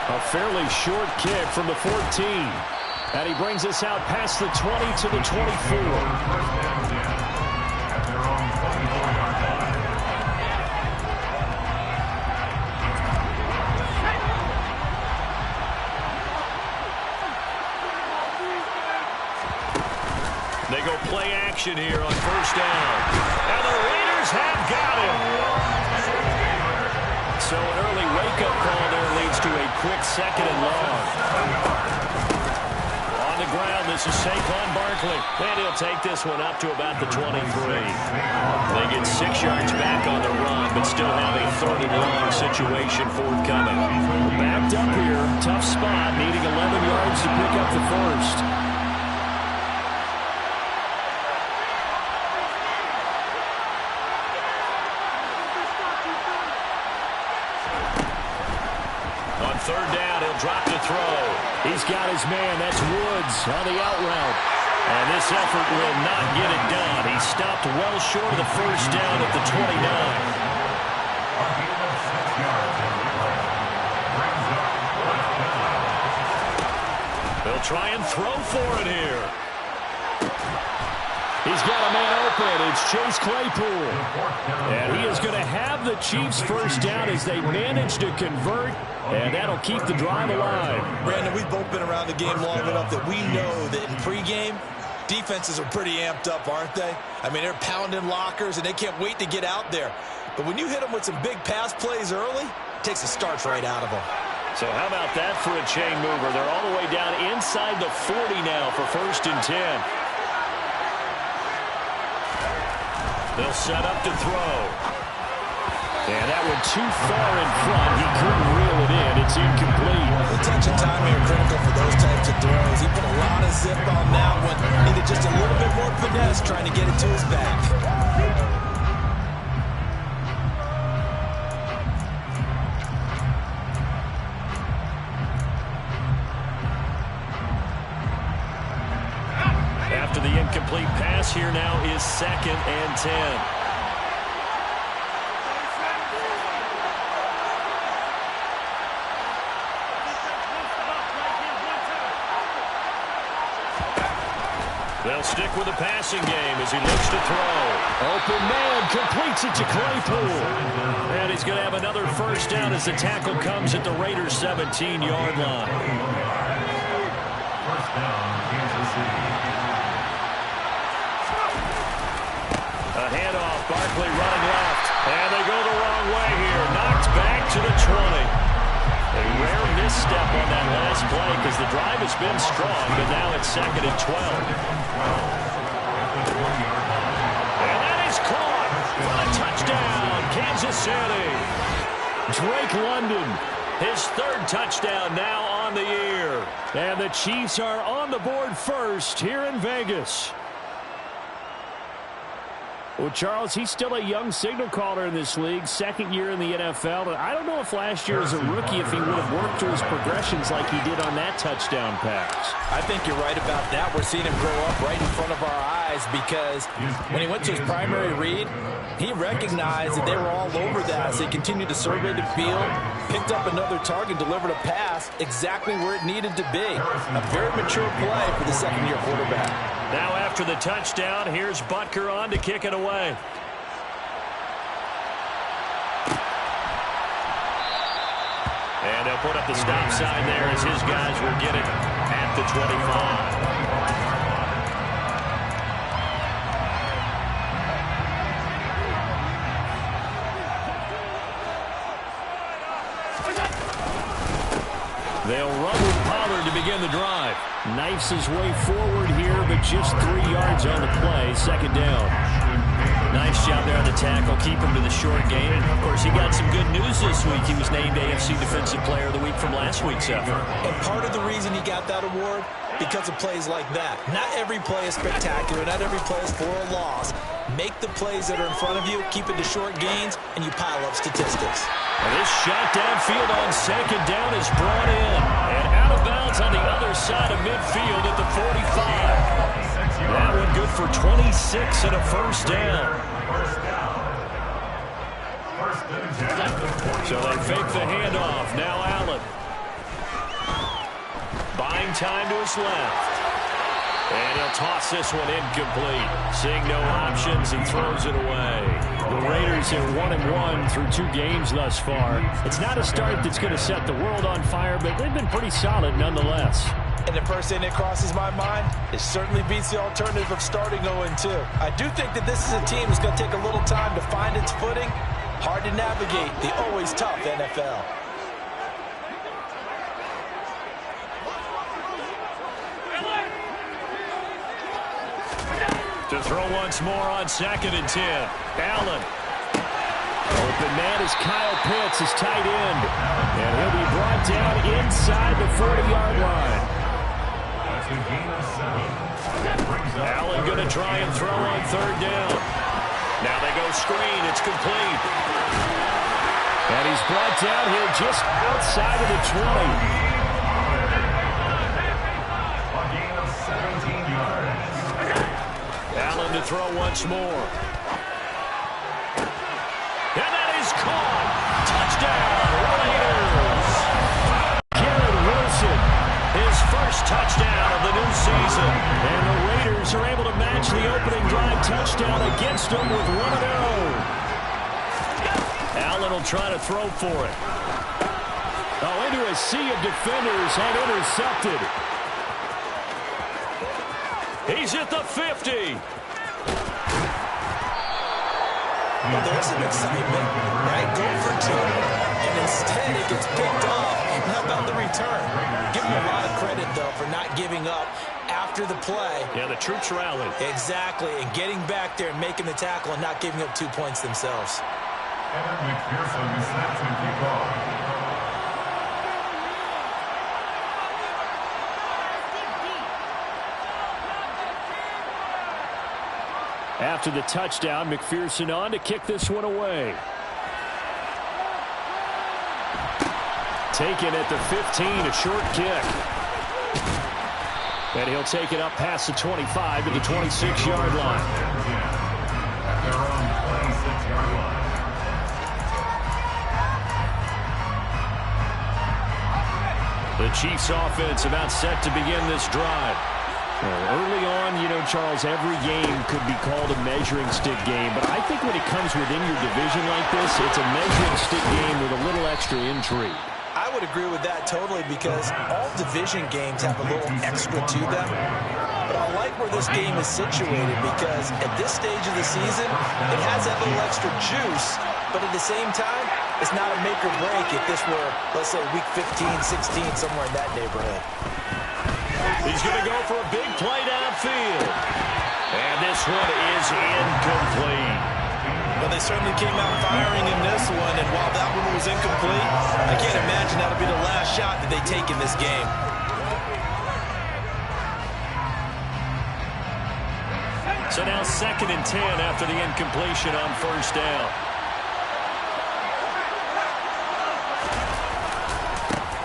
A fairly short kick from the 14. And he brings us out past the 20 to the 24. They go play action here on first down. And the Raiders have got him. So an early wake-up call there leads to a quick second and long. On the ground, this is Saquon Barkley. And he'll take this one up to about the 23. They get 6 yards back on the run, but still have a third and long situation forthcoming. Backed up here, tough spot, needing 11 yards to pick up the first. Third down, he'll drop to throw. He's got his man. That's Woods on the out route. And this effort will not get it done. He stopped well short of the first down at the 29. They'll try and throw for it here. He's got a man open. It's Chase Claypool. And he is going to have the Chiefs first down as they manage to convert. And that'll keep the drive alive. Brandon, we've both been around the game long enough that we know that in pregame, defenses are pretty amped up, aren't they? I mean, they're pounding lockers, and they can't wait to get out there. But when you hit them with some big pass plays early, it takes the starch right out of them. So how about that for a chain mover? They're all the way down inside the 40 now for first and 10. They'll set up to throw. And that one too far in front. He couldn't reel it in. It's incomplete. The touch and time here critical for those types of throws. He put a lot of zip on that one. Needed just a little bit more finesse trying to get it to his back. After the incomplete pass, here now is 2nd and 10. They'll stick with the passing game as he looks to throw. Open man, completes it to Claypool. And he's going to have another first down as the tackle comes at the Raiders' 17-yard line. First down, Kansas City. A handoff, Barkley running left. And they go the wrong way here. Knocked back to the 20. A rare misstep on that last play because the drive has been strong, but now it's 2nd and 12. And that is caught for a touchdown, Kansas City. Drake London, his 3rd touchdown now on the year. And the Chiefs are on the board first here in Vegas. Well, Charles, he's still a young signal caller in this league, 2nd year in the NFL. But I don't know if last year as a rookie, if he would have worked through his progressions like he did on that touchdown pass. I think you're right about that. We're seeing him grow up right in front of our eyes because when he went to his primary read, he recognized that they were all over that. So he continued to survey the field, picked up another target, delivered a pass exactly where it needed to be. A very mature play for the 2nd-year quarterback. Now after the touchdown, here's Butker on to kick it away. And they'll put up the stop sign there as his guys will get it at the 25. They'll run with Pollard to begin the drive. Knifes his way forward here, but just 3 yards on the play. 2nd down. Nice job there on the tackle. Keep him to the short game. And, of course, he got some good news this week. He was named AFC Defensive Player of the Week from last week's effort. And part of the reason he got that award, because of plays like that. Not every play is spectacular. Not every play is for a loss. Make the plays that are in front of you, keep it to short gains, and you pile up statistics. And this shot downfield on 2nd down is brought in. And out of bounds on the other side of midfield at the 45. That one good for 26 and a first down. So they fake the handoff. Now Allen. Playing time to his left. And he'll toss this one incomplete. Seeing no options, he throws it away. The Raiders are 1-1 through 2 games thus far. It's not a start that's going to set the world on fire, but they've been pretty solid nonetheless. And the first thing that crosses my mind, it certainly beats the alternative of starting 0-2. I do think that this is a team that's going to take a little time to find its footing. Hard to navigate the always tough NFL. To throw once more on 2nd and 10. Allen. Open man is Kyle Pitts, his tight end. And he'll be brought down inside the 40-yard line. Allen going to try and throw on 3rd down. Now they go screen. It's complete. And he's brought down here just outside of the 20. Allen to throw once more. And that is caught. Touchdown, Raiders. Garrett Wilson, his first touchdown of the new season. And the Raiders are able to match the opening drive touchdown against them with one of their own. Allen will try to throw for it. Oh, into a sea of defenders and intercepted. He's at the 50. Well, there's some excitement, right? Go for 2. And instead, it gets picked off. How about the return? Give him a lot of credit, though, for not giving up after the play. Yeah, the troops rallied. Exactly. And getting back there and making the tackle and not giving up 2 points themselves. McPherson is set to kick off. After the touchdown, McPherson on to kick this one away. Taken at the 15, a short kick. And he'll take it up past the 25 to the 26-yard line. They're on the 26-yard line. The Chiefs offense about set to begin this drive. Well, early on, you know, Charles, every game could be called a measuring stick game. But I think when it comes within your division like this, it's a measuring stick game with a little extra intrigue. I would agree with that totally because all division games have a little extra to them. But I like where this game is situated because at this stage of the season, it has that little extra juice. But at the same time, it's not a make or break if this were, let's say, week 15, 16, somewhere in that neighborhood. He's going to go for a big play downfield. And this one is incomplete. Well, they certainly came out firing in this one, and while that one was incomplete, I can't imagine that'll be the last shot that they take in this game. So now 2nd and 10 after the incompletion on 1st down.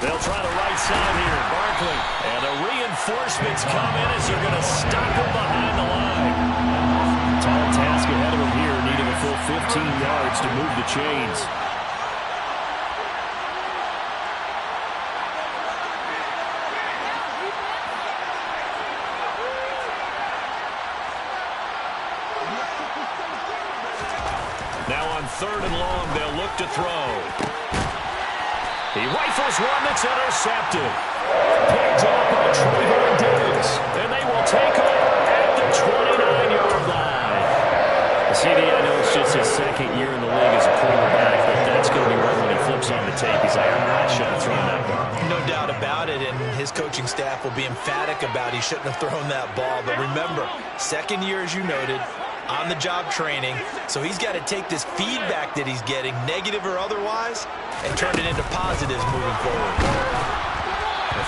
They'll try the right side here. Barkley. And the reinforcements come in as they're going to stop him behind the line. Tall task ahead of him here, needing a full 15 yards to move the chains. Now on 3rd and long, they'll look to throw. He rifles one that's intercepted. Picked up by Trayvon Diggs. And they will take over at the 29-yard line. CD, I know it's just his 2nd year in the league as a quarterback, but that's going to be one when he flips on the tape. He's like, I should have thrown that ball. No doubt about it, and his coaching staff will be emphatic about he shouldn't have thrown that ball. But remember, 2nd year, as you noted, on-the-job training, so he's got to take this feedback that he's getting, negative or otherwise, and turn it into positives moving forward.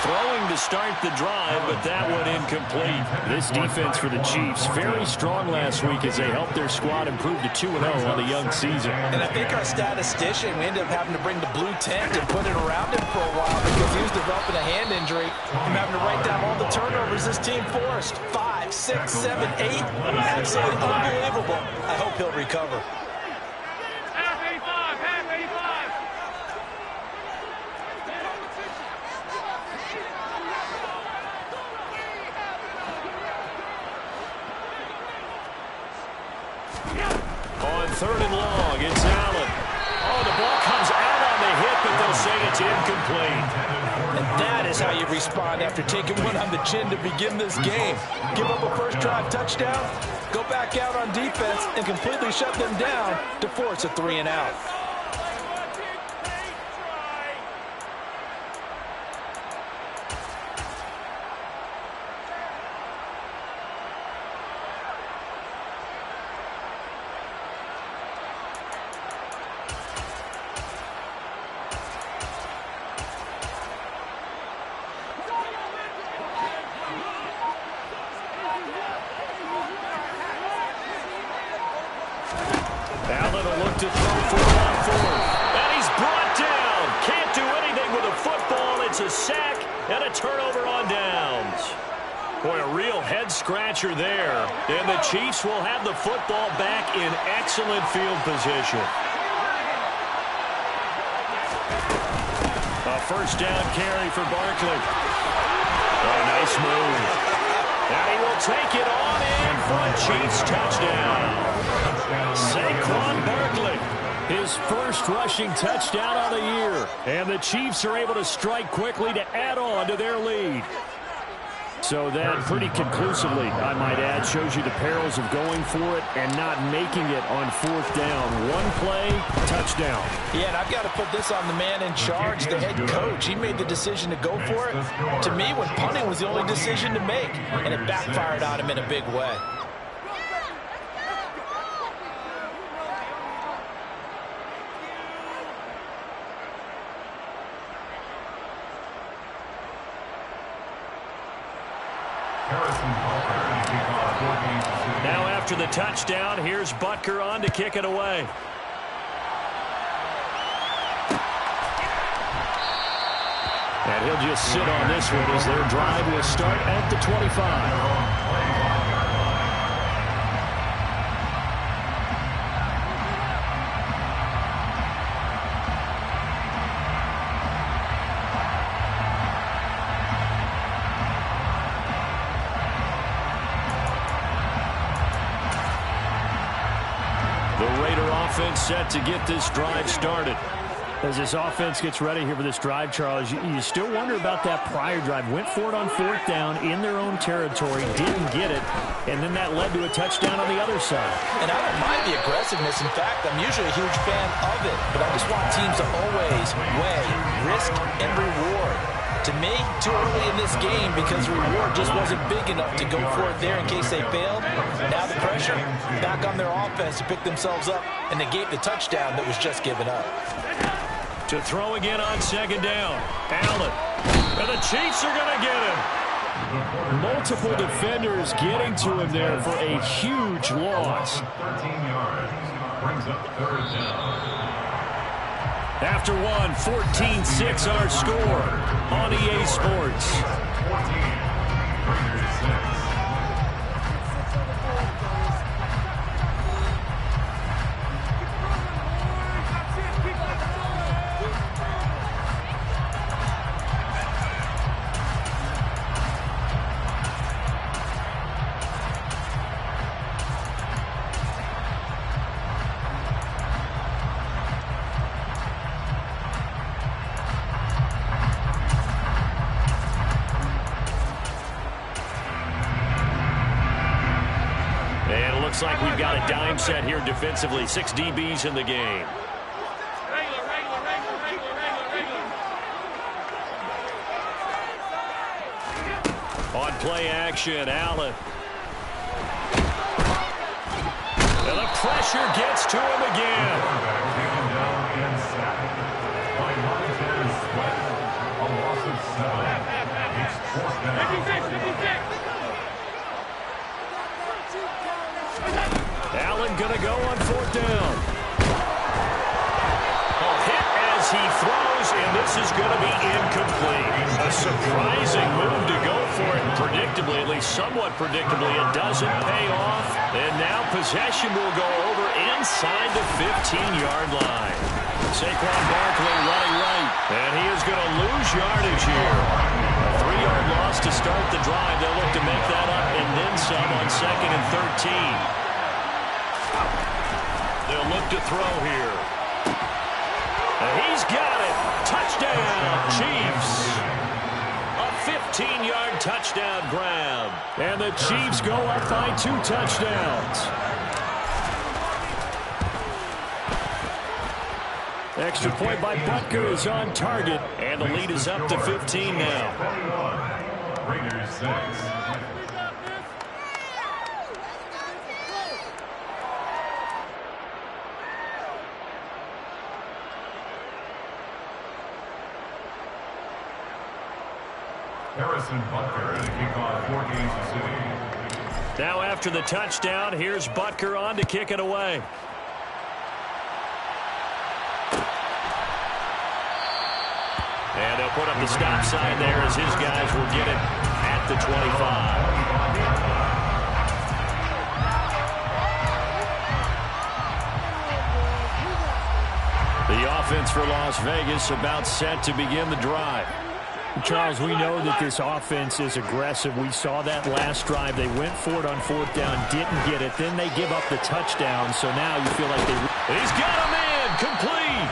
Throwing to start the drive, but that one incomplete. This defense for the Chiefs, very strong last week as they helped their squad improve to 2-0 on the young season. And I think our statistician, we ended up having to bring the blue tent and put it around him for a while because he was developing a hand injury and having to write down all the turnovers this team forced. 5, 6, 7, 8. Absolutely unbelievable. I hope he'll recover. respond after taking one on the chin to begin this game? Give up a first drive touchdown, go back out on defense, and completely shut them down to force a 3-and-out. Allen will look to throw for on fourth. And he's brought down. Can't do anything with a football. It's a sack and a turnover on downs. Boy, a real head-scratcher there. And the Chiefs will have the football back in excellent field position. A first down carry for Barkley. Oh, nice move. And he will take it on in for a Chiefs touchdown. Saquon Barkley, his first rushing touchdown of the year. And the Chiefs are able to strike quickly to add on to their lead. So that pretty conclusively, I might add, shows you the perils of going for it and not making it on fourth down. One play, touchdown. Yeah, and I've got to put this on the man in charge, the head coach. He made the decision to go for it. To me, when punting was the only decision to make, and it backfired on him in a big way. Now after the touchdown, here's Butker on to kick it away. And he'll just sit on this one as their drive will start at the 25. Offense set to get this drive started. As this offense gets ready here for this drive, Charles, you still wonder about that prior drive. Went for it on fourth down in their own territory, didn't get it, and then that led to a touchdown on the other side. And I don't mind the aggressiveness. In fact, I'm usually a huge fan of it, but I just want teams to always weigh risk and reward. To me, too early in this game because the reward just wasn't big enough to go for it there in case they failed. Now the pressure back on their offense to pick themselves up and negate the touchdown that was just given up. To throw again on second down. Allen. And the Chiefs are going to get him. Multiple defenders getting to him there for a huge loss. 13 yards. Brings up third down. After one, 14-6 our score on EA Sports. 14, Raiders 6. Looks like we've got a dime set here defensively. 6 DBs in the game. On play action, Allen. And the pressure gets to him again. Taken down and sacked by Montez Sweat. A loss of 7. It's fourth down. Allen gonna go on fourth down. A hit as he throws, and this is gonna be incomplete. A surprising move to go for it. Predictably, at least somewhat predictably, it doesn't pay off. And now possession will go over inside the 15-yard line. Saquon Barkley running right, and he is gonna lose yardage here. A 3-yard loss to start the drive. They'll look to make that up and then some on 2nd and 13. They'll look to throw here. And he's got it. Touchdown, Chiefs. A 15-yard touchdown grab. And the Chiefs go up by 2 touchdowns. Extra point by Butker is on target, and the lead is up to 15 now. Raiders 6. Harrison Butker to kick off for Kansas City. Now after the touchdown, here's Butker on to kick it away. And they'll put up the stop sign there as his guys will get it at the 25. The offense for Las Vegas about set to begin the drive. Charles, we know that this offense is aggressive. We saw that last drive. They went for it on 4th down, didn't get it. Then they give up the touchdown, so now you feel like they... He's got him in, complete.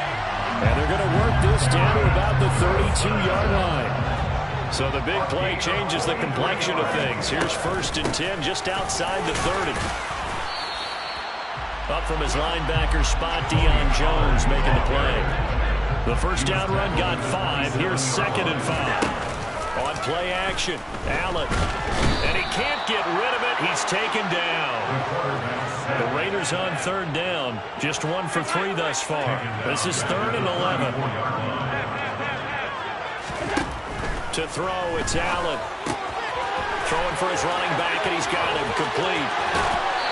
And they're going to work this down to about the 32-yard line. So the big play changes the complexion of things. Here's 1st and 10 just outside the 30. Up from his linebacker spot, Deion Jones making the play. The first down run got 5. Here's 2nd and 5. On play action, Allen. And he can't get rid of it. He's taken down. The Raiders on 3rd down. Just 1 for 3 thus far. This is 3rd and 11. To throw, it's Allen. Throwing for his running back, and he's got him complete.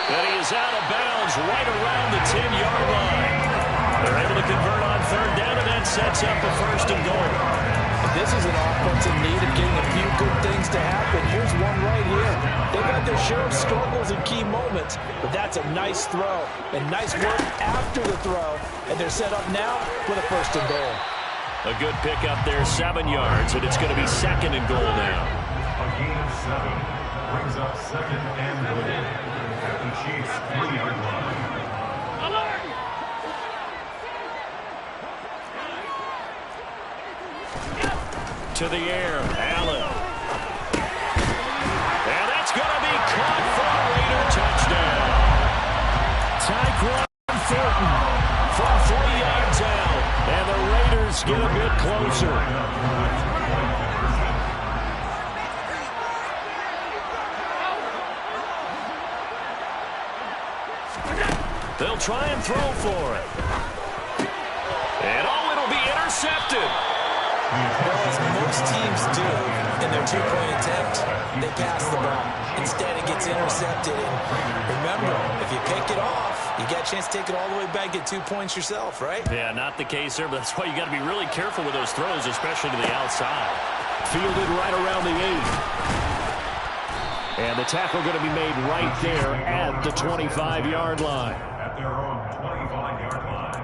And he is out of bounds right around the 10-yard line. They're able to convert on 3rd down, and that sets up a 1st and goal. This is an offense in need of getting a few good things to happen. Here's one right here. They've had their share of struggles in key moments, but that's a nice throw and nice work after the throw. And they're set up now with a 1st and goal. A good pickup there, 7 yards, and it's going to be 2nd and goal now. A gain of 7 brings up 2nd and goal at the Chiefs' 3-yard line. To the air, Allen. And that's going to be caught for a Raider touchdown. Tyquan Thornton from 40 yards out. And the Raiders get a bit closer. They'll try and throw for it. And it'll be intercepted. As most teams do in their 2-point attempt, they pass the ball. Instead, it gets intercepted. And remember, if you pick it off, you get a chance to take it all the way back, get 2 points yourself, right? Yeah, not the case there, but that's why you got to be really careful with those throws, especially to the outside. Fielded right around the 8. And the tackle going to be made right there at the 25-yard line. At their own 25-yard line.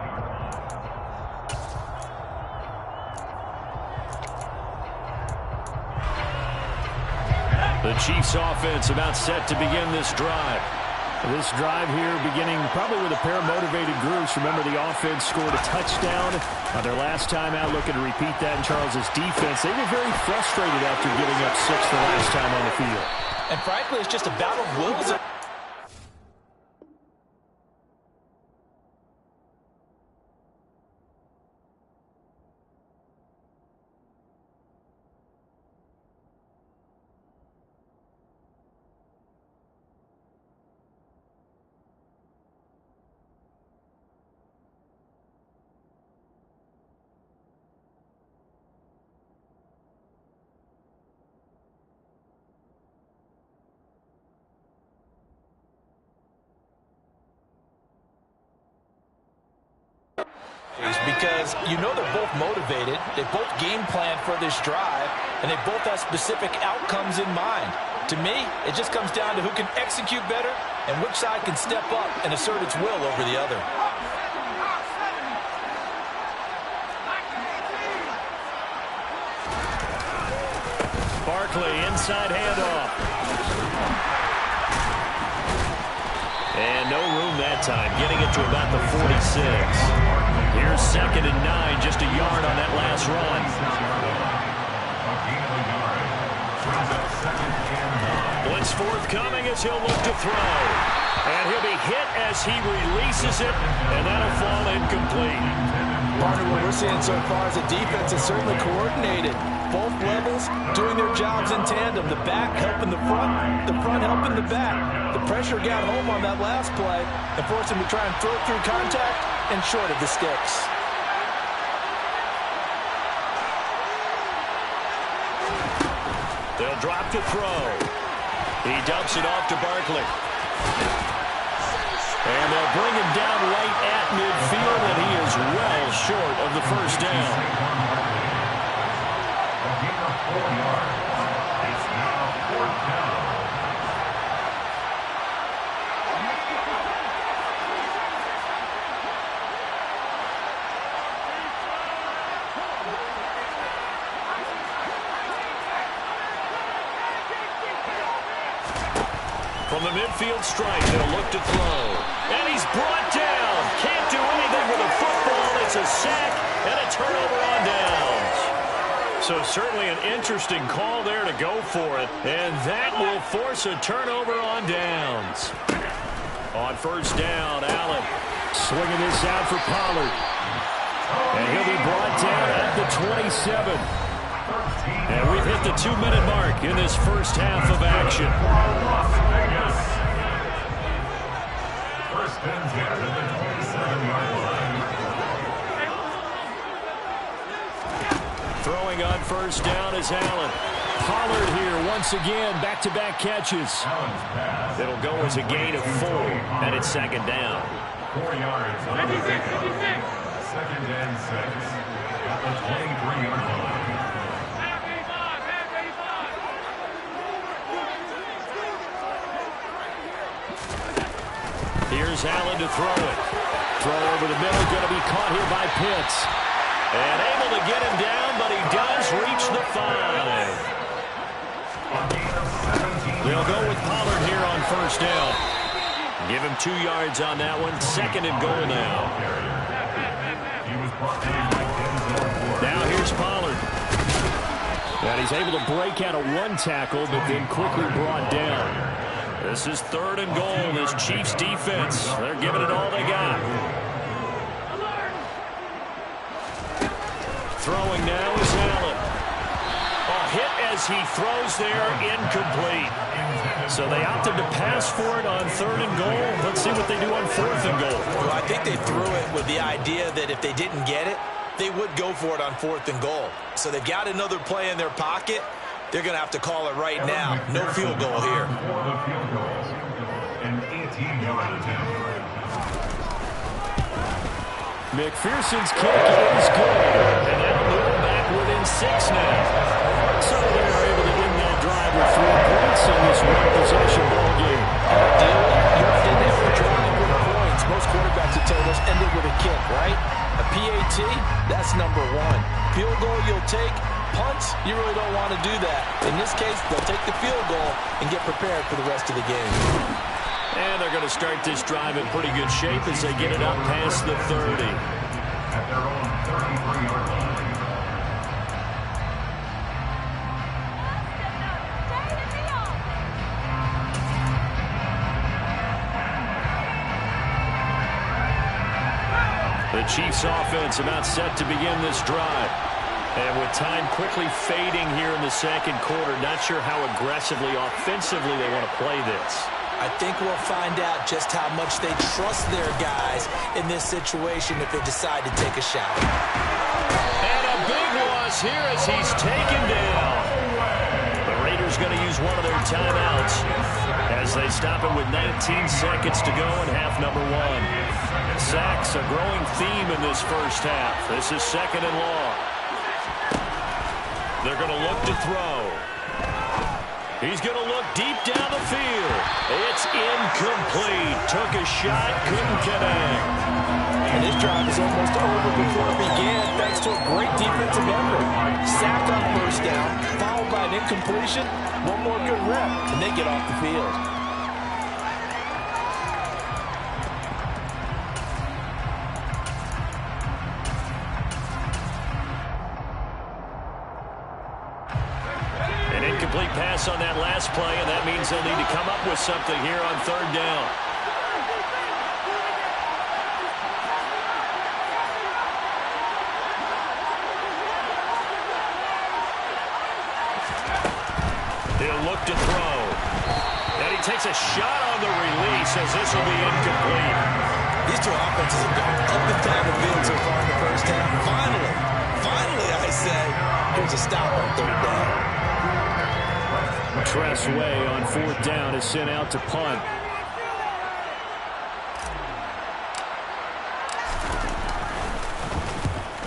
The Chiefs offense about set to begin this drive. This drive here beginning probably with a pair of motivated groups. Remember, the offense scored a touchdown on their last time out. Looking to repeat that in Charles's defense. They were very frustrated after giving up 6 the last time on the field. And frankly, it's just a battle of wills. Because you know they're both motivated, they both game plan for this drive, and they both have specific outcomes in mind. To me, it just comes down to who can execute better and which side can step up and assert its will over the other. Barkley, inside handoff. And no room that time, getting it to about the 46. Here's 2nd and 9, just a yard on that last run. A gain of a yard Blitz forthcoming as he'll look to throw. And he'll be hit as he releases it, and that'll fall incomplete. Partner, what we're seeing so far is the defense is certainly coordinated. Both levels doing their jobs in tandem. The back helping the front helping the back. The pressure got home on that last play and forced him to try and throw it through contact and short of the sticks. They'll drop to throw. He dumps it off to Barkley. And they'll bring him down right at midfield, and he is well short of the first down. A gain of 4 yards. It's now 4th down. From the midfield stripe, they'll look to throw. And he's brought down. Can't do anything with a football. It's a sack and a turnover on downs. So certainly an interesting call there to go for it. And that will force a turnover on downs. On first down, Allen swinging this out for Pollard. And he'll be brought down at the 27. And we've hit the 2-minute mark in this first half of action. Las Vegas. First and 10 at the 27-yard line. Throwing on first down is Allen. Pollard here once again, back-to-back catches. It'll go as a gain of 4, and it's second down. 4 yards on the pickup. Second and 6 at the 23-yard line. Here's Allen to throw it. Throw over the middle, going to be caught here by Pitts. And able to get him down, but he does reach the 5. They'll go with Pollard here on first down. Give him 2 yards on that one. Second and goal now. Now here's Pollard. And he's able to break out of 1 tackle, but then quickly brought down. This is third and goal. This Chiefs defense, they're giving it all they got. Throwing now is Allen. A hit as he throws there, incomplete. So they opted to pass for it on third and goal. Let's see what they do on fourth and goal. Well, I think they threw it with the idea that if they didn't get it, they would go for it on fourth and goal. So they've got another play in their pocket. They're going to have to call it right now. No field goal here. An 18-yard attempt. McPherson's kick is good. And that'll move them back within 6 now. So they're able to end that drive with 3 points in this one-possession ball game. Ideally, you didn't have to drive with points. Most quarterbacks have told us ended with a kick, right? A PAT, that's number 1. Field goal you'll take. Punts, you really don't want to do that. In this case, they'll take the field goal and get prepared for the rest of the game. And they're going to start this drive in pretty good shape as they get it up past the 30. At their own 33-yard line. The Chiefs offense about set to begin this drive. And with time quickly fading here in the second quarter, not sure how aggressively, offensively they want to play this. I think we'll find out just how much they trust their guys in this situation if they decide to take a shot. And a big loss here as he's taken down. The Raiders going to use one of their timeouts as they stop it with 19 seconds to go in half number 1. Sacks, a growing theme in this first half. This is second and long. They're going to look to throw. He's going to look deep down the field. It's incomplete. Took a shot, couldn't connect. And this drive is almost over before it began thanks to a great defensive effort. Sacked on first down, followed by an incompletion. One more good rep, and they get off the field. incomplete pass on that last play, and that means they'll need to come up with something here on third down. He'll look to throw. And he takes a shot on the release as this will be incomplete. These two offenses have gone up and down the field so far in the first half. Finally, I say, here's a stop on third down. Tress Way on fourth down is sent out to punt.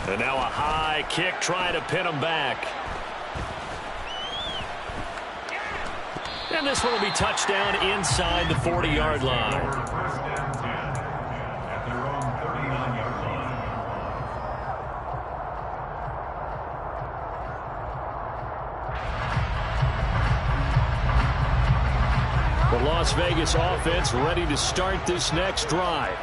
And now a high kick trying to pin him back. And this one will be touchdown inside the 40-yard line. First and 10 at their own 39-yard line. The Las Vegas offense ready to start this next drive.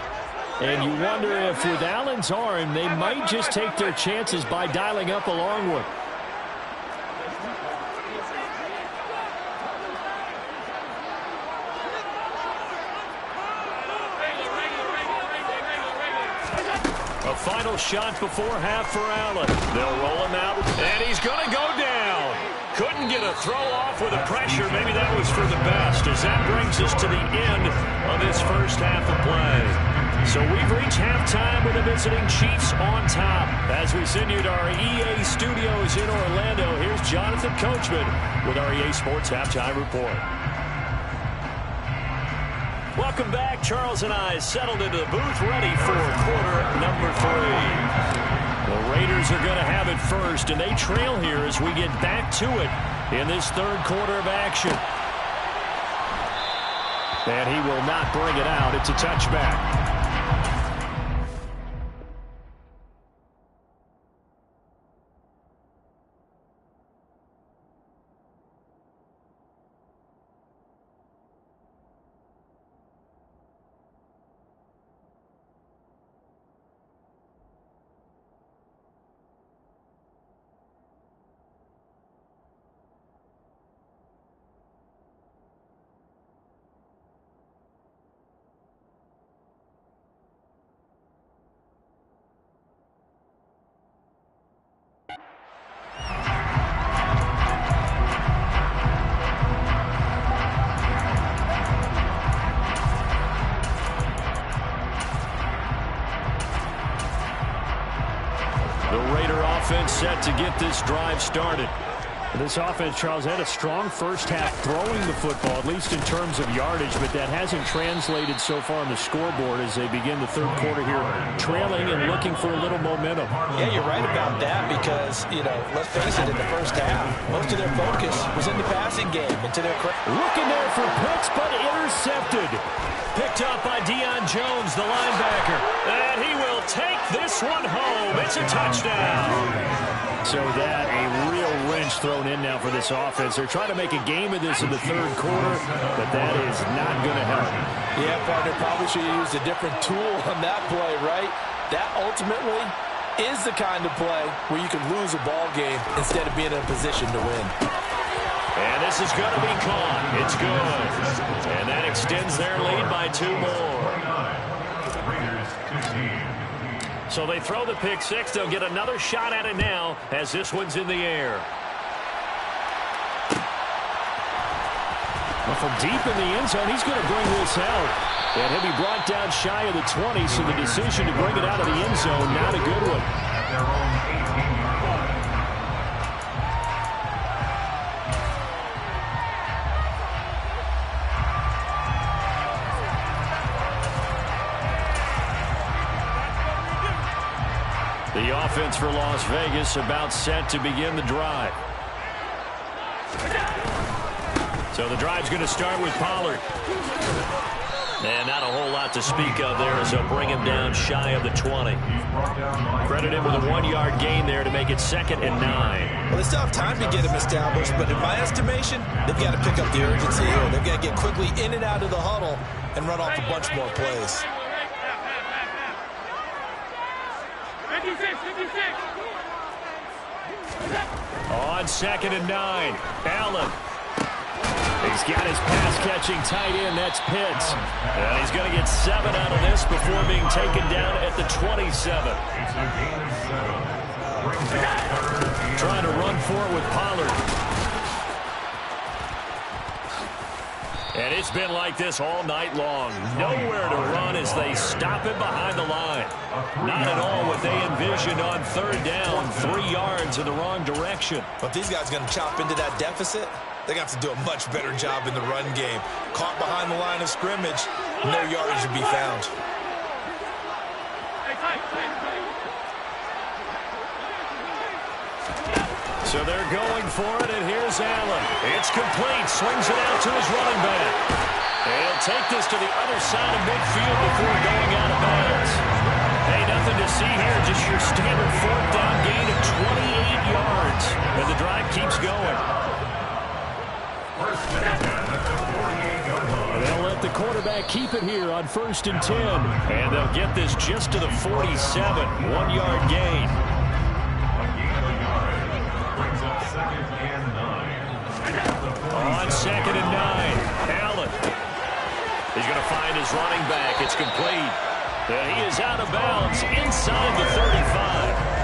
And you wonder if with Allen's arm, they might just take their chances by dialing up a long one. A final shot before half for Allen. They'll roll him out, and he's going to go down. Couldn't get a throw off with the pressure. Maybe that was for the best, as that brings us to the end of this first half of play. So we've reached halftime with the visiting Chiefs on top. As we send you to our EA studios in Orlando, here's Jonathan Coachman with our EA Sports Halftime Report. Welcome back. Charles and I settled into the booth ready for quarter number 3. The Raiders are going to have it first, and they trail here as we get back to it in this third quarter of action. And he will not bring it out. It's a touchback. Set to get this drive started. This offense, Charles, had a strong first half throwing the football, at least in terms of yardage, but that hasn't translated so far on the scoreboard as they begin the third quarter here, trailing and looking for a little momentum. Yeah, you're right about that because, let's face it, in the first half, most of their focus was in the passing game. Looking there for Pitts, but intercepted. Picked up by Deion Jones, the linebacker. And he will take this one home. It's a touchdown. So that a real wrench thrown in now for this offense. They're trying to make a game of this in the third quarter, but that is not going to help. Yeah, partner, probably should have used a different tool on that play, right? That ultimately is the kind of play where you can lose a ball game instead of being in a position to win. And this is going to be caught. It's good. And that extends their lead by 2 more. Raiders 15. So they throw the pick six. They'll get another shot at it now as this one's in the air. Well, from deep in the end zone, he's going to bring this out. And he'll be brought down shy of the 20, so the decision to bring it out of the end zone, not a good one. At their own 18-yard line. The offense for Las Vegas about set to begin the drive. So the drive's going to start with Pollard. And not a whole lot to speak of there as they'll bring him down shy of the 20. Credit him with a 1-yard gain there to make it 2nd and 9. Well, they still have time to get him established, but in my estimation, they've got to pick up the urgency here. They've got to get quickly in and out of the huddle and run off a bunch more plays. 56. On 2nd and 9, Allen He's got his pass-catching tight end. That's Pitts. And he's going to get 7 out of this before being taken down at the 27. It's a gain of 7. Brings up third and Trying to run for it with Pollard. And it's been like this all night long. Nowhere to run as they stop him behind the line. Not at all what they envisioned on third down. 3 yards in the wrong direction. But these guys going to chop into that deficit? They got to do a much better job in the run game. Caught behind the line of scrimmage, no yardage to be found. So they're going for it, and here's Allen. It's complete. Swings it out to his running back. He'll take this to the other side of midfield before going out of bounds. Hey, nothing to see here. Just your standard 4th down gain of 28 yards. And the drive keeps going. first and 10 at the 48-yard line. They'll let the quarterback keep it here on 1st and 10. And they'll get this just to the 47. 1-yard gain. Brings up 2nd and 9. On 2nd and 9, Allen. He's going to find his running back. It's complete. And he is out of bounds inside the 35.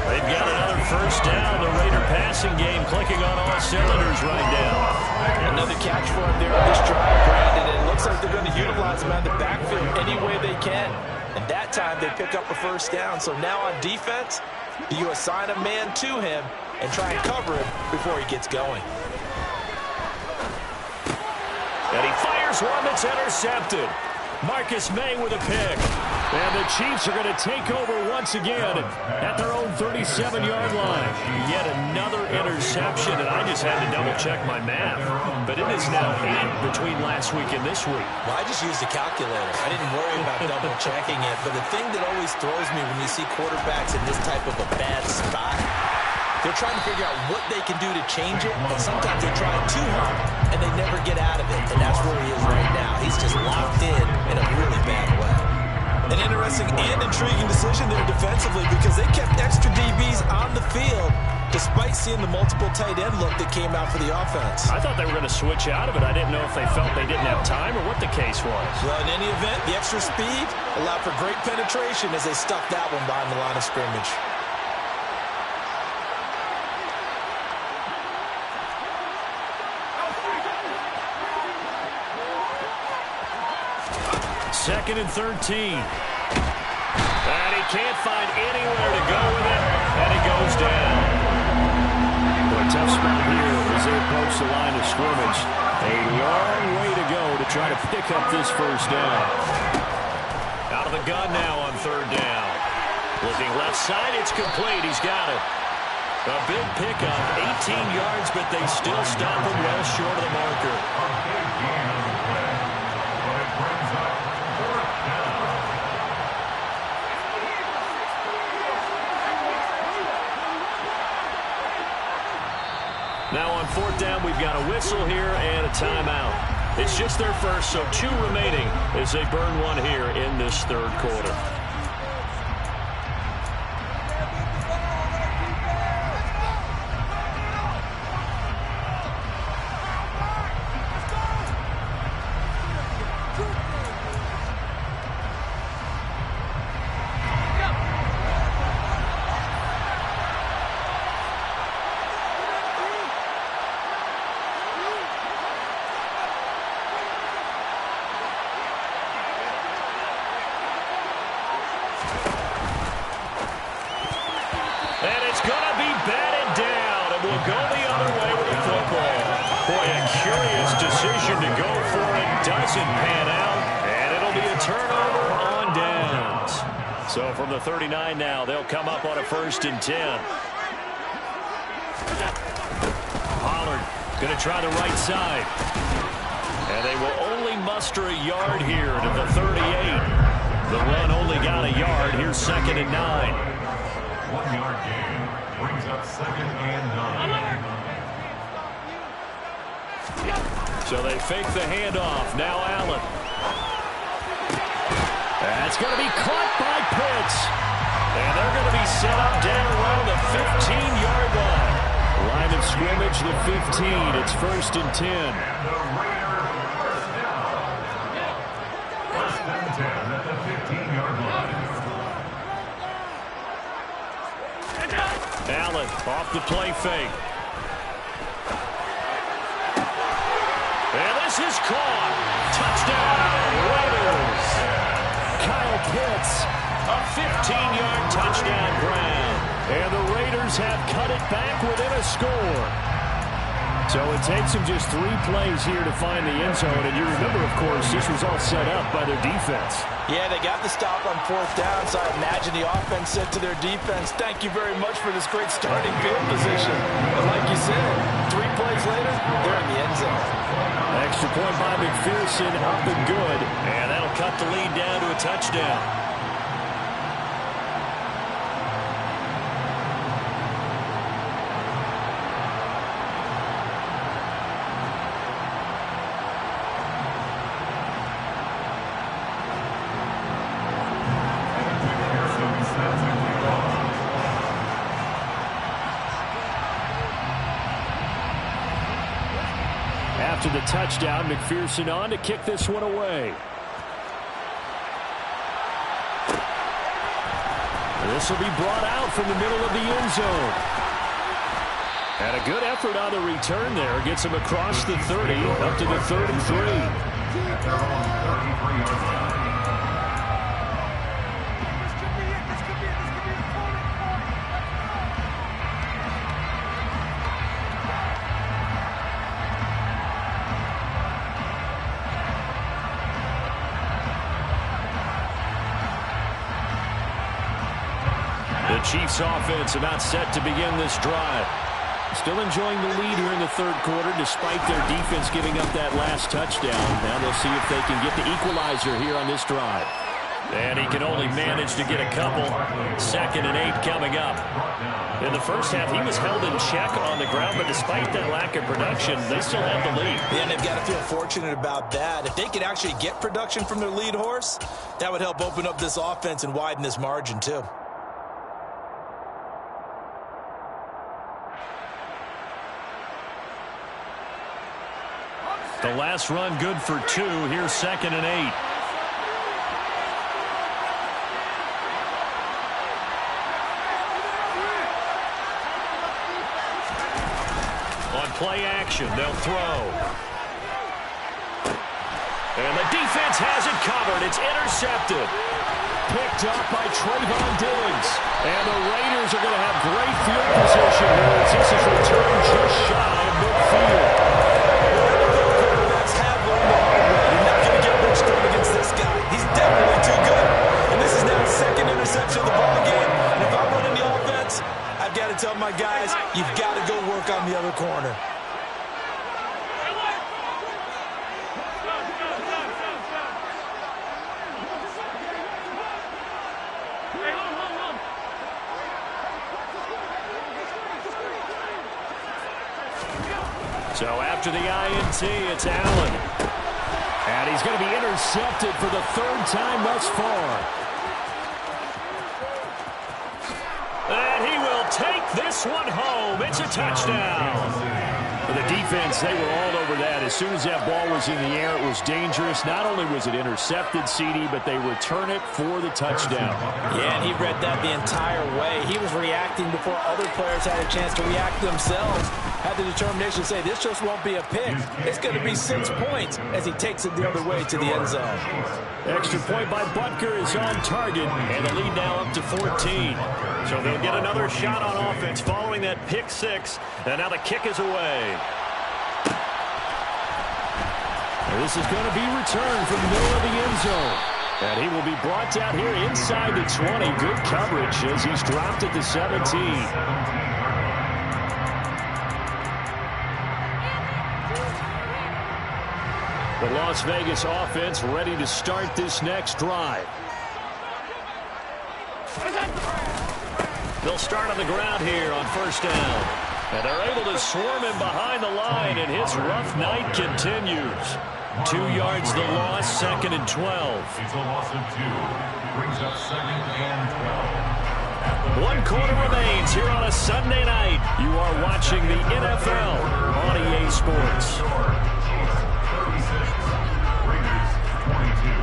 They've got another 1st down. The Raider passing game clicking on all cylinders right now. Another catch for him there on this drive, Brandon. And it looks like they're going to utilize him out of the backfield any way they can. And that time they pick up a 1st down. So now on defense, do you assign a man to him and try and cover him before he gets going? And he fires one that's intercepted. Marcus May with a pick. And the Chiefs are going to take over once again at their own 37-yard line. Yet another interception, and I just had to double-check my math. But it is now 8 between last week and this week. Well, I just used a calculator. I didn't worry about double-checking it. But the thing that always throws me when you see quarterbacks in this type of a bad spot, they're trying to figure out what they can do to change it, and sometimes they try too hard, and they never get out of it, and that's where he is right now. He's just locked in a really bad way. An interesting and intriguing decision there defensively because they kept extra DBs on the field despite seeing the multiple tight end look that came out for the offense. I thought they were going to switch out of it. I didn't know if they felt they didn't have time or what the case was. Well, in any event, the extra speed allowed for great penetration as they stuck that one behind the line of scrimmage. Second and 13. And he can't find anywhere to go with it, and he goes down. Boy, tough spot here as they approach the line of scrimmage. A long way to go to try to pick up this 1st down. Out of the gun now on 3rd down. Looking left side, it's complete. He's got it. A big pickup, 18 yards, but they still stop him well short of the marker. A big gain on the play, but it brings up 4th down. Now on 4th down, we've got a whistle here and a timeout. It's just their first, so 2 remaining as they burn one here in this 3rd quarter. So from the 39 now, they'll come up on a 1st and 10. Pollard going to try the right side. And they will only muster a yard here to the 38. The run only got a yard. Here's 2nd and 9. 1-yard gain brings up 2nd and 9. So they fake the handoff. Now Allen. That's going to be caught by Pitts. And they're going to be set up down around the 15-yard line. Line of scrimmage the 15. It's 1st and 10. And the Raiders first down. First and 10 at the 15-yard line. Allen off the play fake. And this is caught. Touchdown, Raiders. Kyle Pitts, a 15-yard touchdown grab. And the Raiders have cut it back within a score. So it takes them just 3 plays here to find the end zone. And you remember, of course, this was all set up by their defense. Yeah, they got the stop on 4th down, so I imagine the offense said to their defense, thank you very much for this great starting field position. But like you said, 3 plays later, they're in the end zone. Extra point by McPherson, up and good. And that'll cut the lead down to a touchdown. After the touchdown, McPherson on to kick this one away. This will be brought out from the middle of the end zone. And a good effort on the return there. Gets him across the 30, up to the 33. At their own 33-yard line. The Chiefs offense about set to begin this drive. Still enjoying the lead here in the 3rd quarter despite their defense giving up that last touchdown. Now they'll see if they can get the equalizer here on this drive. And he can only manage to get a couple. 2nd and 8 coming up. In the first half, he was held in check on the ground, but despite that lack of production, they still have the lead. Yeah, and they've got to feel fortunate about that. If they could actually get production from their lead horse, that would help open up this offense and widen this margin too. The last run good for 2. Here's 2nd and 8. On play action, they'll throw. And the defense has it covered. It's intercepted. Picked up by Trayvon Diggs. And the Raiders are going to have great field position here as this is returned just shy of midfield. Interception of the ball game. And if I'm running the offense, I've got to tell my guys, you've got to go work on the other corner. So after the INT, it's Allen. And he's going to be intercepted for the 3rd time thus far. And he will take this one home. It's a touchdown. For the defense, they were all over that. As soon as that ball was in the air, it was dangerous. Not only was it intercepted, CD, but they return it for the touchdown. Yeah, and he read that the entire way. He was reacting before other players had a chance to react themselves. Had the determination to say, this just won't be a pick. It's going to be 6 points as he takes it the other way to the end zone. Extra point by Butker is on target, and the lead now up to 14. So they'll get another shot on offense following that pick 6, and now the kick is away. And this is going to be returned from the middle of the end zone. And he will be brought down here inside the 20. Good coverage as he's dropped at the 17. The Las Vegas offense ready to start this next drive. They'll start on the ground here on 1st down. And they're able to swarm him behind the line, and his rough night continues. 2 yards the loss, 2nd and 12. It's a loss of 2. Brings up 2nd and 12. 1 quarter remains here on a Sunday night. You are watching the NFL on EA Sports. 36, Raiders 22.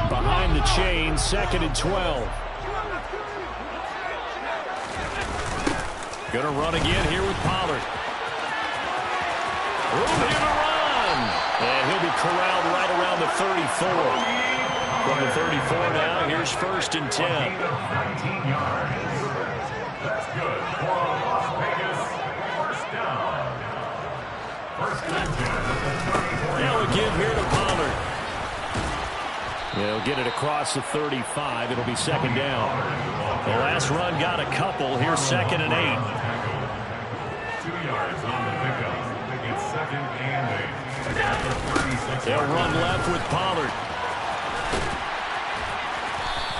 Behind the chain, 2nd and 12. Going to run again here with Pollard. Room here to run. And he'll be corralled right around the 34. From the 34 now, here's 1st and 10. 19 yards. That's good for Las Vegas. First down. 1st and 10 at the 34. Now a give here to Pollard. They'll get it across the 35. It'll be 2nd down. The last run got a couple. Here's 2nd and 8. 2 yards on the pickup. It's 2nd and 8. At the 36. They'll run left with Pollard.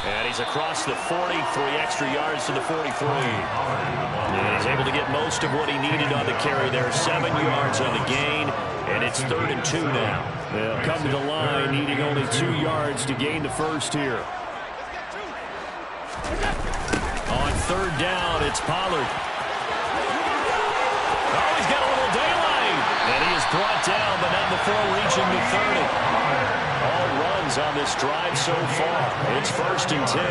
And he's across the 40, 3 extra yards to the 43. And he's able to get most of what he needed on the carry there. 7 yards on the gain, and it's 3rd and 2 now. They'll come to the line needing only 2 yards to gain the first here. On 3rd down, it's Pollard. Oh, he's got a little daylight. And he is brought down, but not before reaching the 30. All runs on this drive so far. It's 1st and 10.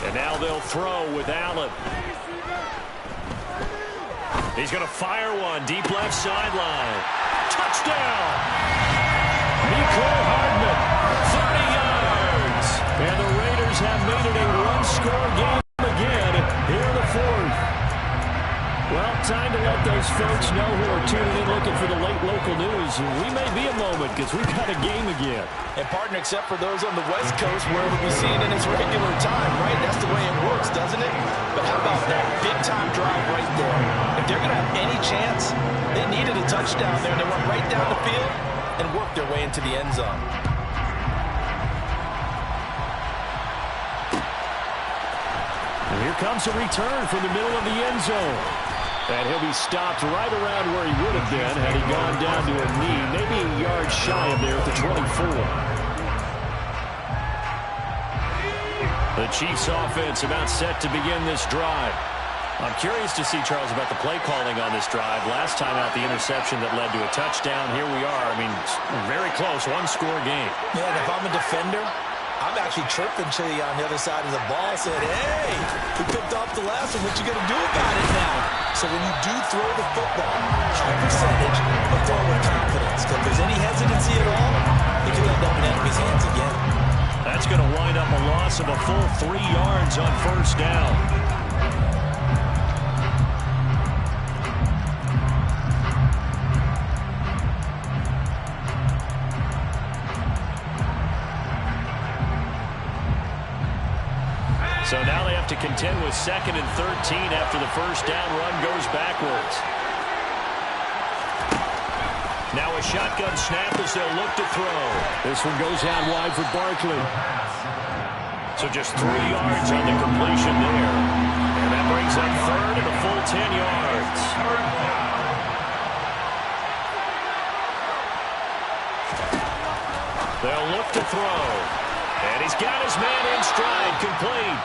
And now they'll throw with Allen. He's going to fire one deep left sideline. Touchdown! Mecole Hardman, 30 yards. And the Raiders have made it a one-score game again here in the 4th. Well, time to let those folks know who are tuning in looking for the late local news. We may be a moment because we've got a game again. And, partner, except for those on the West Coast where it'll be seen in its regular time, right? That's the way it works, doesn't it? But how about that big-time drive right there? If they're going to have any chance, they needed a touchdown there, and they went right down the field and worked their way into the end zone. And here comes a return from the middle of the end zone. And he'll be stopped right around where he would have been had he gone down to a knee, maybe a yard shy of there at the 24. The Chiefs offense about set to begin this drive. I'm curious to see, Charles, about the play calling on this drive. Last time out, the interception that led to a touchdown. Here we are. I mean, very close, one-score game. Yeah, and if I'm a defender, I'm actually chirping to you on the other side of the ball, saying, hey, we picked off the last one. What you going to do about it now? So when you do throw the football, high percentage, but throw with confidence. Because if there's any hesitancy at all, it could end up in enemy's hands again. That's going to wind up a loss of a full 3 yards on 1st down. So now they have to contend with 2nd and 13 after the 1st down run goes backwards. Now a shotgun snap as they'll look to throw. This one goes out wide for Barkley. So just 3 yards on the completion there. And that brings up 3rd and a full 10 yards. They'll look to throw. And he's got his man in stride, complete.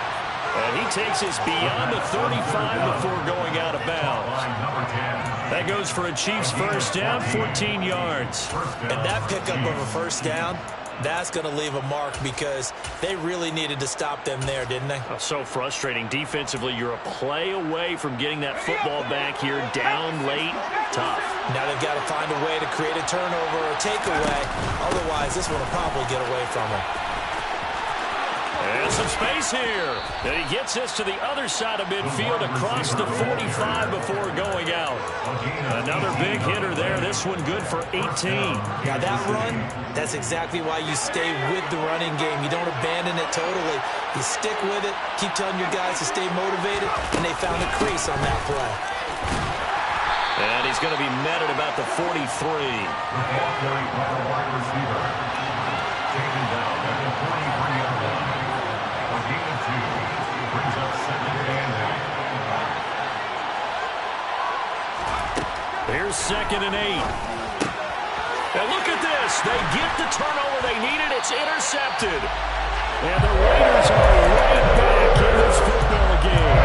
And he takes us beyond the 35 before going out of bounds. That goes for a Chiefs 1st down, 14 yards. And that pickup of a 1st down, that's going to leave a mark because they really needed to stop them there, didn't they? Oh, so frustrating. Defensively, you're a play away from getting that football back here, down late, tough. Now they've got to find a way to create a turnover or takeaway. Otherwise, this one will probably get away from them. And some space here. And he gets us to the other side of midfield across the 45 before going out. Another big hitter there. This one good for 18. Now that run, that's exactly why you stay with the running game. You don't abandon it totally. You stick with it, keep telling your guys to stay motivated, and they found a crease on that play. And he's going to be met at about the 43. Brings up 2nd and 8. Here's 2nd and 8. And look at this. They get the turnover they needed. It's intercepted. And the Raiders are right back in this football game.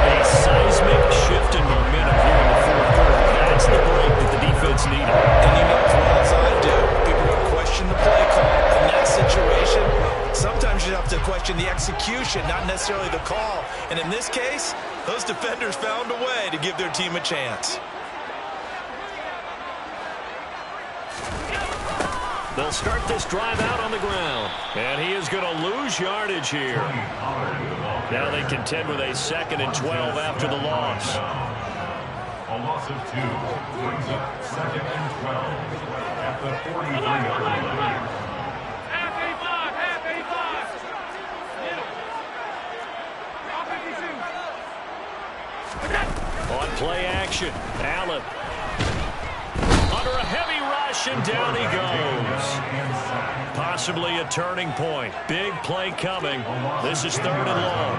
A seismic shift in momentum here in the fourth quarter. That's the break that the defense needed. And you know as well as I do, people are going to question the play call. In that situation, sometimes you have to question the execution, not necessarily the call. And in this case, those defenders found a way to give their team a chance. They'll start this drive out on the ground. And he is going to lose yardage here. Now they contend with a 2nd and 12 after the loss. A loss of 2 brings up 2nd and 12 at the 43-yard line. Half a five. Middle. On play action, Allen. Under a heavy rush, and down he goes. Possibly a turning point. Big play coming. This is 3rd and long.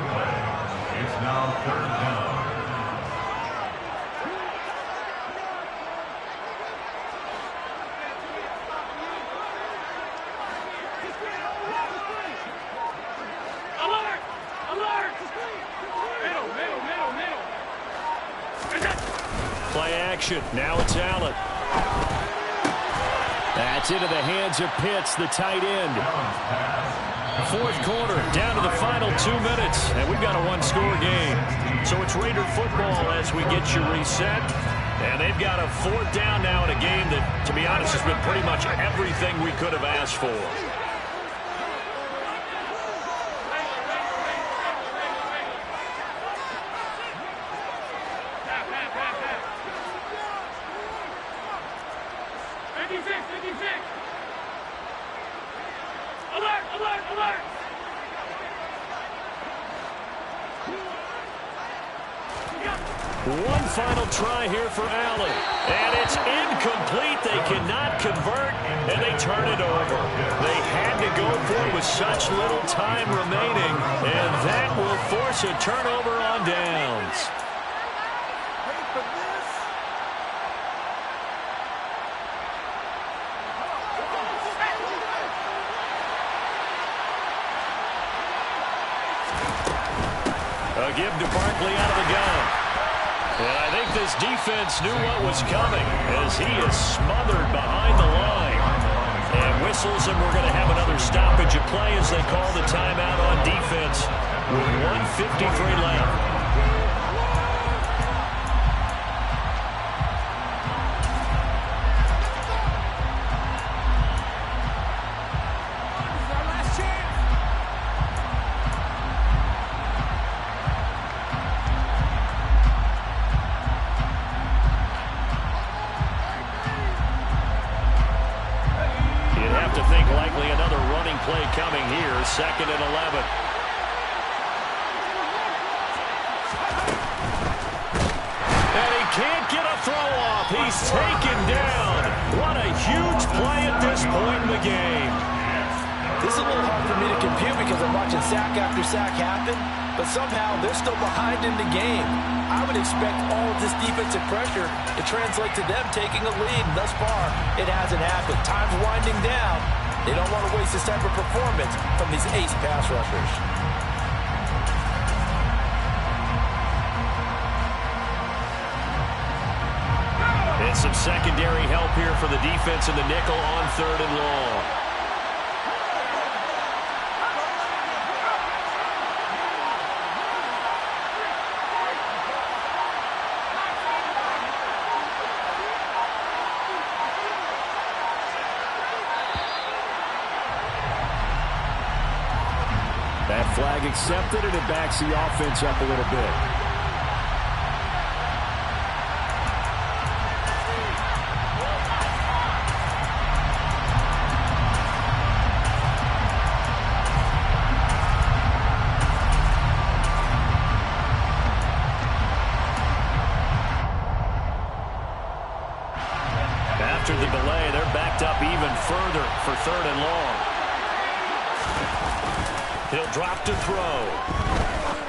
It's now 3rd down. Alert! Middle. Play action. Now it's Allen. That's into the hands of Pitts, the tight end. Fourth quarter, down to the final 2 minutes, and we've got a one-score game. So it's Raider football as we get you reset. And they've got a 4th down now in a game that, to be honest, has been pretty much everything we could have asked for. Alert! One final try here for Allen. And it's incomplete. They cannot convert, and they turn it over. They had to go for it with such little time remaining, and that will force a turnover on downs. A give to Barkley out of the gun. And I think this defense knew what was coming as he is smothered behind the line. And whistles, and we're going to have another stoppage of play as they call the timeout on defense with 1:53 left. Play coming here, 2nd and 11. And he can't get a throw off. He's taken down. What a huge play at this point in the game. This is a little hard for me to compute because I'm watching sack after sack happen, but somehow they're still behind in the game. I would expect all of this defensive pressure to translate to them taking a lead, and thus far, it hasn't happened. Time's winding down. They don't want to waste this type of performance from these ace pass rushers. And some secondary help here for the defense in the nickel on 3rd and long. That flag accepted, and it backs the offense up a little bit. After the delay, they're backed up even further for 3rd and long. He'll drop to throw.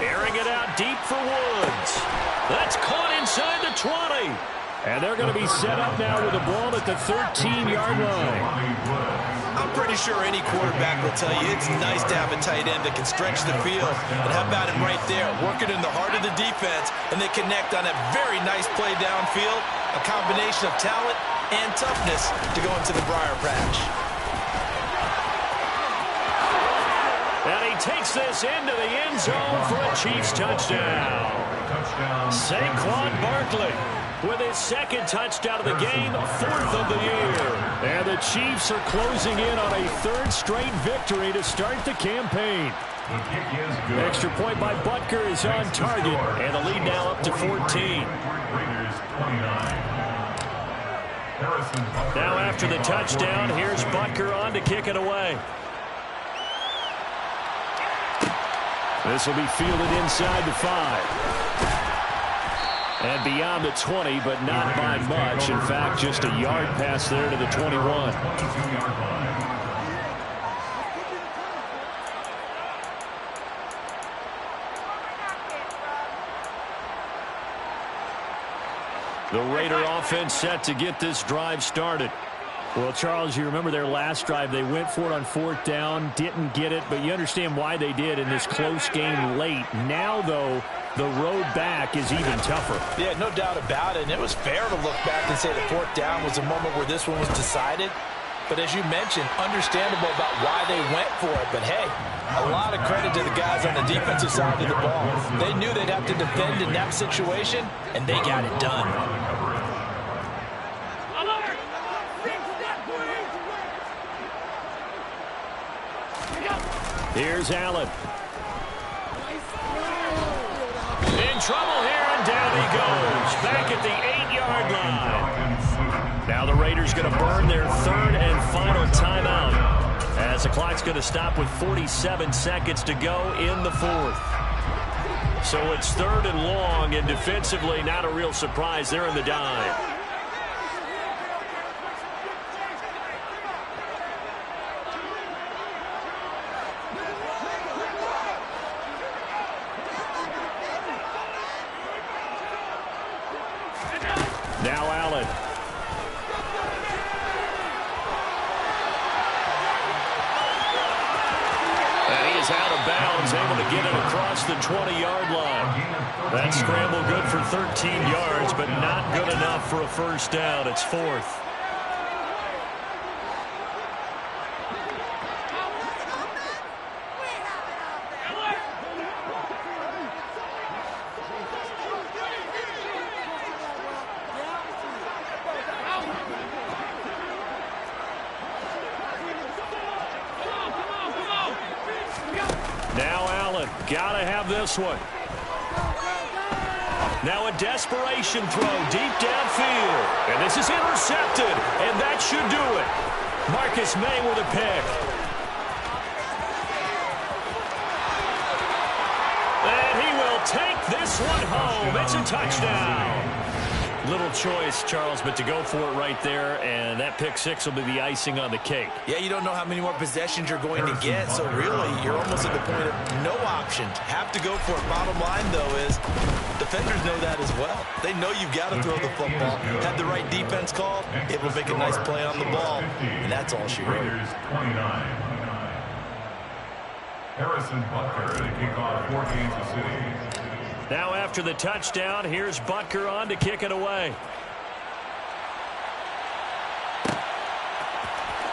Airing it out deep for Woods. That's caught inside the 20. And they're going to be set up now with the ball at the 13-yard line. I'm pretty sure any quarterback will tell you it's nice to have a tight end that can stretch the field. And how about him right there, working in the heart of the defense, and they connect on a very nice play downfield, a combination of talent and toughness to go into the briar patch. And he takes this into the end zone for a Chiefs touchdown. Saquon Barkley with his second touchdown of the game, 4th of the year. And the Chiefs are closing in on a 3rd straight victory to start the campaign. Extra point by Butker is on target, and the lead now up to 14. Now after the touchdown, here's Butker on to kick it away. This will be fielded inside the 5. And beyond the 20, but not by much. In fact, just a yard pass there to the 21. The Raider offense set to get this drive started. Well, Charles, you remember their last drive. They went for it on 4th down, didn't get it, but you understand why they did in this close game late. Now, though, the road back is even tougher. Yeah, no doubt about it. And it was fair to look back and say the 4th down was a moment where this one was decided. But as you mentioned, understandable about why they went for it. But, hey, a lot of credit to the guys on the defensive side of the ball. They knew they'd have to defend in that situation, and they got it done. Here's Allen. In trouble here, and down he goes. Back at the 8-yard line. Now the Raiders going to burn their 3rd and final timeout, as the clock's going to stop with 47 seconds to go in the 4th. So it's 3rd and long, and defensively not a real surprise. They're in the dive. Now Allen. And he is out of bounds, able to get it across the 20-yard line. That scramble good for 13 yards, but not good enough for a 1st down. It's 4th. Now Allen, gotta have this one. Now a desperation throw deep downfield. And this is intercepted, and that should do it. Marcus May with a pick. And he will take this one home. It's a touchdown. Little choice, Charles, but to go for it right there, and that pick 6 will be the icing on the cake. Yeah, you don't know how many more possessions you're going to get, so really you're almost at the point of no options. Have to go for it. Bottom line, though, is defenders know that as well. They know you've got to throw the football. Have the right defense called, it will make a nice play on the ball, and that's all she wrote. Harrison Butker to kick off for Kansas City. Now after the touchdown, here's Butker on to kick it away.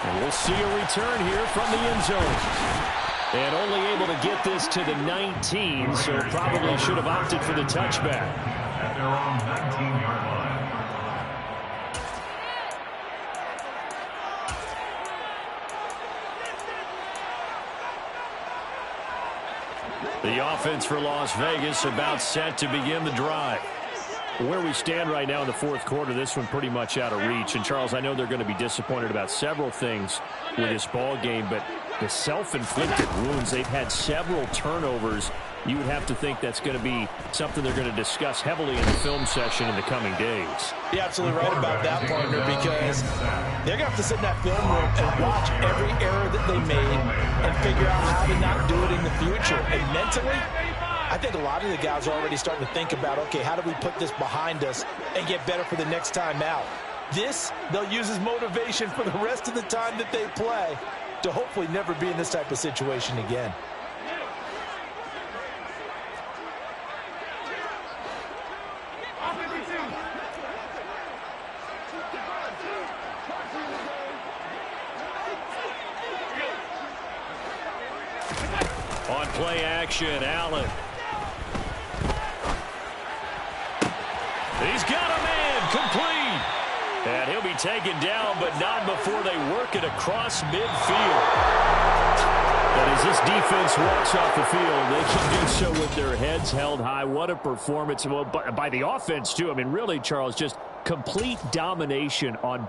And we'll see a return here from the end zone. And only able to get this to the 19, so probably should have opted for the touchback. At their own 19-yard line. The offense for Las Vegas about set to begin the drive. Where we stand right now in the 4th quarter, this one pretty much out of reach. And, Charles, I know they're going to be disappointed about several things with this ball game, but the self-inflicted wounds, they've had several turnovers. You would have to think that's going to be something they're going to discuss heavily in the film session in the coming days. You're absolutely right about that, partner, because they're going to have to sit in that film room and watch every error that they made and figure out how to not do it in the future. And mentally, I think a lot of the guys are already starting to think about, okay, how do we put this behind us and get better for the next time out? This, they'll use as motivation for the rest of the time that they play to hopefully never be in this type of situation again. On play action, Allen. He's got a man complete. And he'll be taken down, but not before they work it across midfield. And as this defense walks off the field, they can do so with their heads held high. What a performance. Well, by the offense, too. I mean, really, Charles, just complete domination on